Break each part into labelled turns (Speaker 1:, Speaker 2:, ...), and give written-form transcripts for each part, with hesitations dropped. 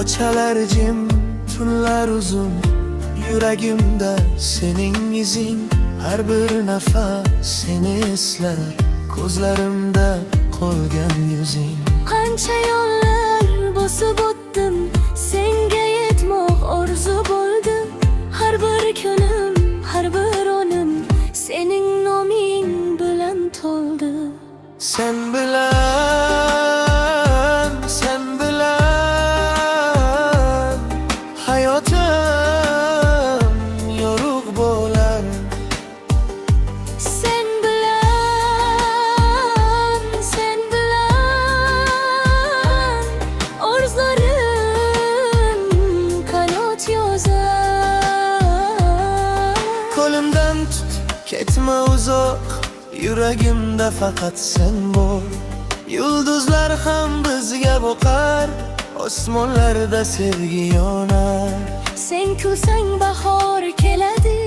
Speaker 1: Ko'chalar jim, tunlar uzun, yuragimda sening izing. Har bir nafas seni eslar, ko'zlarimda qolgan yuzing.
Speaker 2: Qancha yo'llar bosib o'tdim, senga yetmoq orzu bo'ldi. Har bir kunim, har bir onim sening noming bilan to'ldi.
Speaker 1: Sen bilan hayotim yorug' bo'lar.
Speaker 2: Sen bilan orzularim qanot yozar.
Speaker 1: Qo'limdan tut, ketma uzoq, yuragimda faqat sen bor. Yulduzlar ham bizga boqar, osmonlarda sevgi yonar.
Speaker 2: Sen kulsang bahor keladi,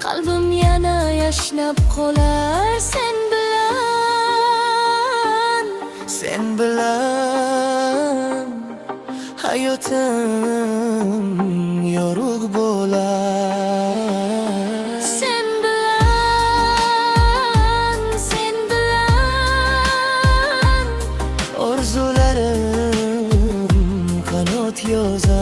Speaker 2: qalbim yana yashnab qolar.
Speaker 1: Sen bilan hayotim yorug' bo'lar.
Speaker 2: Sen bilan
Speaker 1: Orzularim qanot yozar.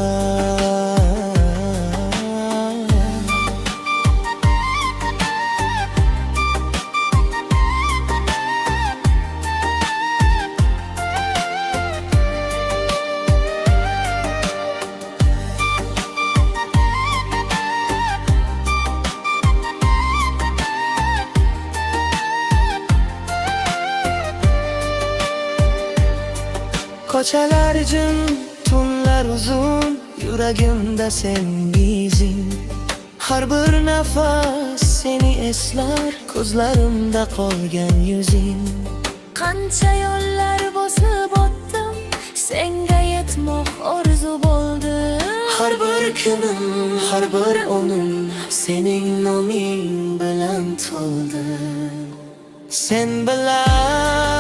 Speaker 1: Ko'chalar jim, tunlar uzun, yuragimda sening izing. Har bir nafas seni eslar, ko'zlarimda qolgan yuzing.
Speaker 2: qancha yo'llar bosib o'tdim, senga yetmoq orzu bo'ldi.
Speaker 1: Har bir kunim, har bir onim sening noming bilan to'ldi. Sen bilan